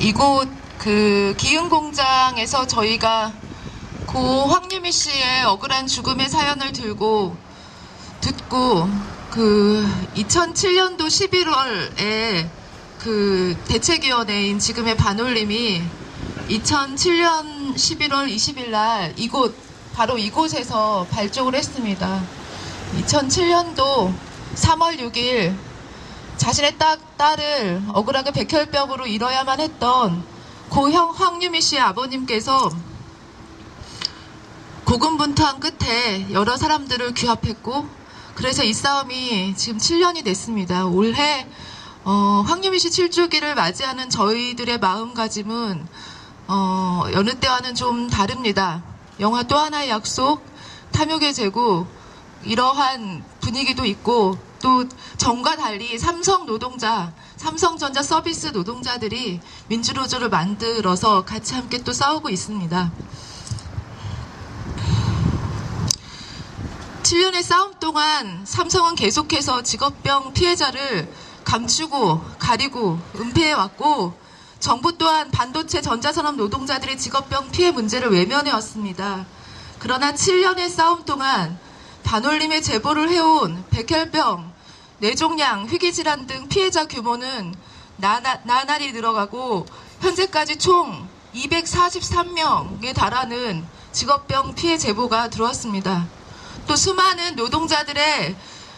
이곳 기흥 공장에서 저희가 고 황유미 씨의 억울한 죽음의 사연을 듣고 2007년도 11월에 대책위원회인 지금의 반올림이 2007년 11월 20일 날 바로 이곳에서 발족을 했습니다. 2007년도 3월 6일 자신의 딸을 억울하게 백혈병으로 잃어야만 했던 고 황유미 씨의 아버님께서 고군분투한 끝에 여러 사람들을 규합했고, 그래서 이 싸움이 지금 7년이 됐습니다. 올해 황유미 씨 7주기를 맞이하는 저희들의 마음가짐은 여느 때와는 좀 다릅니다. 영화 또 하나의 약속, 탐욕의 제국, 이러한 분위기도 있고, 또 전과 달리 삼성전자 서비스 노동자들이 민주노조를 만들어서 같이 함께 또 싸우고 있습니다. 7년의 싸움 동안 삼성은 계속해서 직업병 피해자를 감추고 가리고 은폐해왔고, 정부 또한 반도체 전자산업 노동자들의 직업병 피해 문제를 외면해왔습니다. 그러나 7년의 싸움 동안 반올림에 제보를 해온 백혈병, 뇌종양, 희귀질환 등 피해자 규모는 나날이 늘어가고 현재까지 총 243명에 달하는 직업병 피해 제보가 들어왔습니다. 또 수많은 노동자들의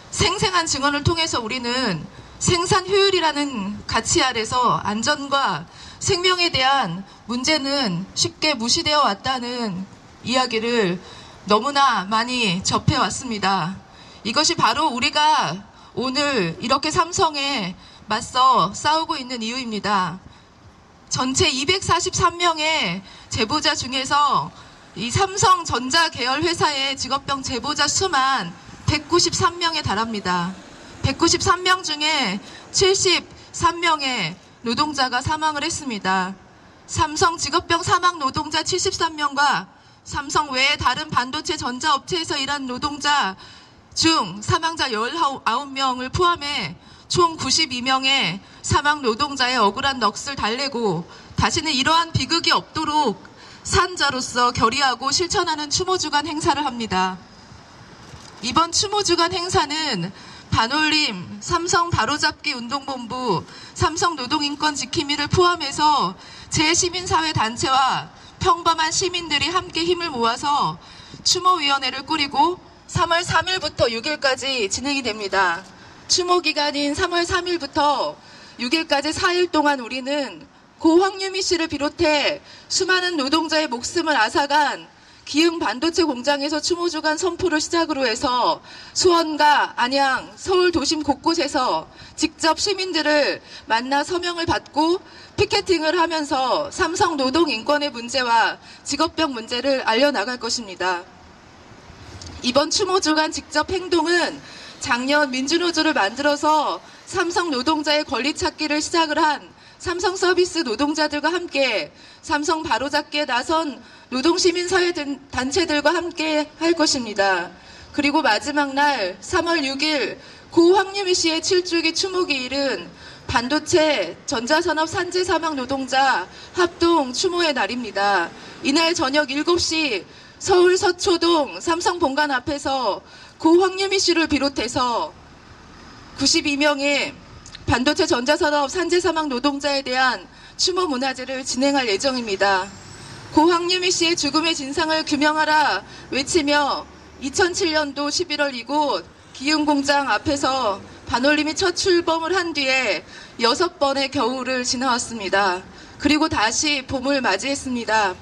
생생한 증언을 통해서 우리는 생산 효율이라는 가치 아래서 안전과 생명에 대한 문제는 쉽게 무시되어 왔다는 이야기를 너무나 많이 접해왔습니다. 이것이 바로 우리가 오늘 이렇게 삼성에 맞서 싸우고 있는 이유입니다. 전체 243명의 제보자 중에서 이 삼성전자 계열 회사의 직업병 제보자 수만 193명에 달합니다. 193명 중에 73명의 노동자가 사망을 했습니다. 삼성 직업병 사망 노동자 73명과 삼성 외의 다른 반도체 전자업체에서 일한 노동자 중 사망자 19명을 포함해 총 92명의 사망 노동자의 억울한 넋을 달래고 다시는 이러한 비극이 없도록 산자로서 결의하고 실천하는 추모주간 행사를 합니다. 이번 추모주간 행사는 반올림, 삼성 바로잡기 운동본부, 삼성 노동인권 지킴이를 포함해서 제시민사회 단체와 평범한 시민들이 함께 힘을 모아서 추모위원회를 꾸리고 3월 3일부터 6일까지 진행이 됩니다. 추모 기간인 3월 3일부터 6일까지 4일 동안 우리는 고 황유미 씨를 비롯해 수많은 노동자의 목숨을 앗아간 기흥 반도체 공장에서 추모주간 선포를 시작으로 해서 수원과 안양, 서울 도심 곳곳에서 직접 시민들을 만나 서명을 받고 피켓팅을 하면서 삼성 노동 인권의 문제와 직업병 문제를 알려나갈 것입니다. 이번 추모주간 직접 행동은 작년 민주노조를 만들어서 삼성 노동자의 권리 찾기를 시작을 한 삼성 서비스 노동자들과 함께 삼성 바로잡기에 나선 노동시민사회 단체들과 함께 할 것입니다. 그리고 마지막 날 3월 6일 고 황유미 씨의 7주기 추모기일은 반도체 전자산업 산재 사망 노동자 합동 추모의 날입니다. 이날 저녁 7시 서울 서초동 삼성 본관 앞에서 고 황유미 씨를 비롯해서 92명의 반도체 전자산업 산재 사망 노동자에 대한 추모 문화제를 진행할 예정입니다. 고 황유미 씨의 죽음의 진상을 규명하라 외치며 2007년도 11월 이곳 기흥 공장 앞에서 반올림이 첫 출범을 한 뒤에 6번의 겨울을 지나왔습니다. 그리고 다시 봄을 맞이했습니다.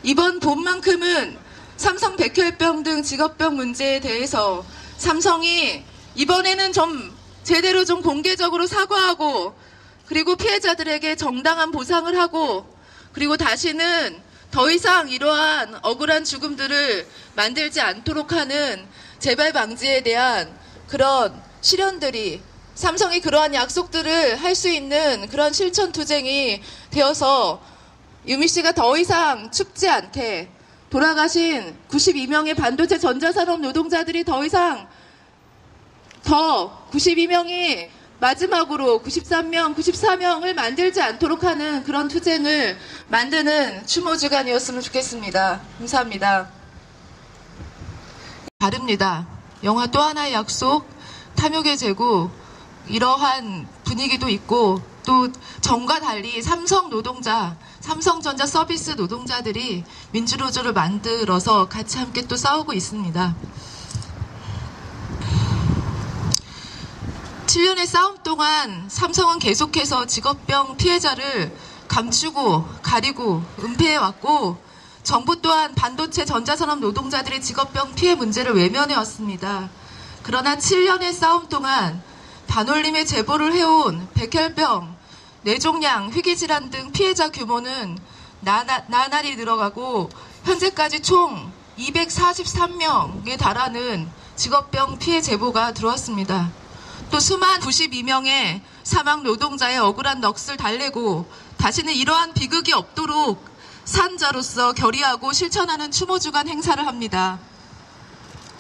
이번 봄만큼은 삼성 백혈병 등 직업병 문제에 대해서 삼성이 이번에는 제대로 공개적으로 사과하고 그리고 피해자들에게 정당한 보상을 하고 그리고 다시는 더 이상 이러한 억울한 죽음들을 만들지 않도록 하는 재발 방지에 대한 그런 실현들이 삼성이 그러한 약속들을 할 수 있는 그런 실천투쟁이 되어서 유미 씨가 더 이상 춥지 않게 돌아가신 92명의 반도체 전자산업 노동자들이 92명이 마지막으로 94명을 만들지 않도록 하는 그런 투쟁을 만드는 추모주간이었으면 좋겠습니다. 감사합니다. 다릅니다. 영화 또 하나의 약속, 탐욕의 제국, 이러한 분위기도 있고 또 전과 달리 삼성전자 서비스 노동자들이 민주노조를 만들어서 같이 함께 또 싸우고 있습니다. 7년의 싸움 동안 삼성은 계속해서 직업병 피해자를 감추고 가리고 은폐해왔고 정부 또한 반도체 전자산업 노동자들의 직업병 피해 문제를 외면해왔습니다. 그러나 7년의 싸움 동안 반올림의 제보를 해온 백혈병, 뇌종양, 희귀질환 등 피해자 규모는 나날이 늘어가고 현재까지 총 243명에 달하는 직업병 피해 제보가 들어왔습니다. 또 수만 92명의 사망 노동자의 억울한 넋을 달래고 다시는 이러한 비극이 없도록 산자로서 결의하고 실천하는 추모주간 행사를 합니다.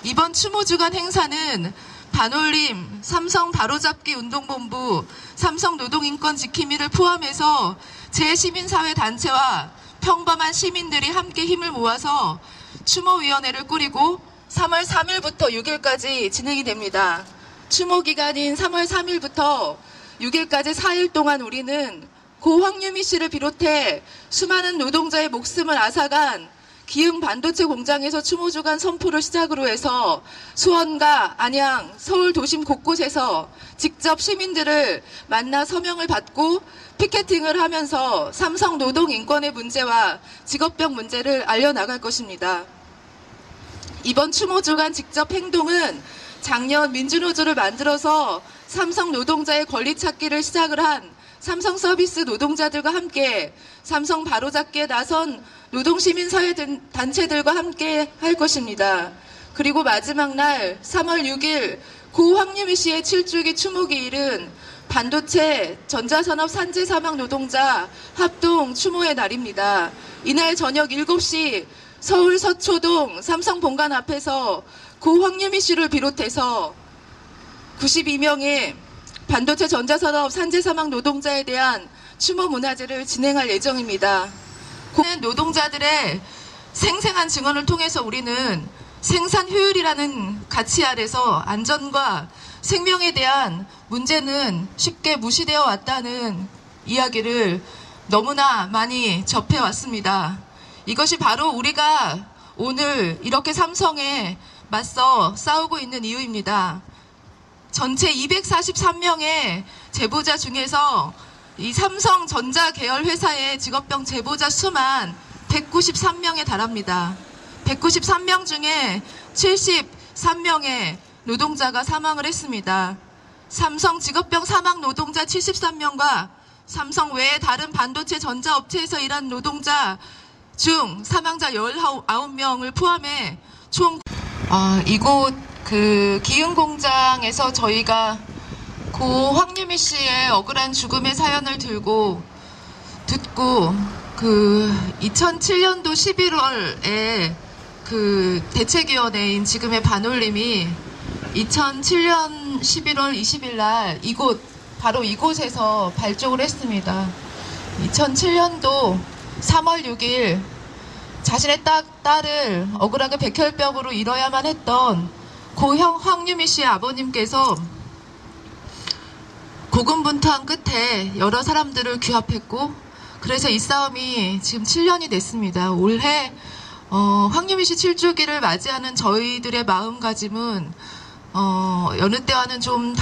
이번 추모주간 행사는 반올림, 삼성 바로잡기 운동본부, 삼성 노동인권 지킴이를 포함해서 제시민사회단체와 평범한 시민들이 함께 힘을 모아서 추모위원회를 꾸리고 3월 3일부터 6일까지 진행이 됩니다. 추모 기간인 3월 3일부터 6일까지 4일 동안 우리는 고 황유미 씨를 비롯해 수많은 노동자의 목숨을 앗아간 기흥 반도체 공장에서 추모주간 선포를 시작으로 해서 수원과 안양, 서울 도심 곳곳에서 직접 시민들을 만나 서명을 받고 피켓팅을 하면서 삼성 노동 인권의 문제와 직업병 문제를 알려나갈 것입니다. 이번 추모주간 직접 행동은 작년 민주노조를 만들어서 삼성 노동자의 권리 찾기를 시작을 한 삼성 서비스 노동자들과 함께 삼성 바로잡기에 나선 노동시민사회 단체들과 함께 할 것입니다. 그리고 마지막 날 3월 6일 고 황유미 씨의 7주기 추모기일은 반도체 전자산업 산재 사망 노동자 합동 추모의 날입니다. 이날 저녁 7시 서울 서초동 삼성 본관 앞에서 고 황유미 씨를 비롯해서 92명의 반도체 전자산업 산재 사망 노동자에 대한 추모 문화제를 진행할 예정입니다. 노동자들의 생생한 증언을 통해서 우리는 생산 효율이라는 가치 아래서 안전과 생명에 대한 문제는 쉽게 무시되어 왔다는 이야기를 너무나 많이 접해왔습니다. 이것이 바로 우리가 오늘 이렇게 삼성에 맞서 싸우고 있는 이유입니다. 전체 243명의 제보자 중에서 이 삼성전자 계열 회사의 직업병 제보자 수만 193명에 달합니다. 193명 중에 73명의 노동자가 사망을 했습니다. 삼성 직업병 사망 노동자 73명과 삼성 외의 다른 반도체 전자업체에서 일한 노동자 중 사망자 19명을 포함해 총 이곳 기흥 공장에서 저희가 고 황유미 씨의 억울한 죽음의 사연을 듣고 2007년도 11월에 대책위원회인 지금의 반올림이 2007년 11월 20일 날 바로 이곳에서 발족을 했습니다. 2007년도 3월 6일 자신의 딸을 억울하게 백혈병으로 잃어야만 했던 고 황유미 씨의 아버님께서 고군분투한 끝에 여러 사람들을 규합했고 그래서 이 싸움이 지금 7년이 됐습니다. 올해 황유미 씨 7주기를 맞이하는 저희들의 마음가짐은 여느 때와는 좀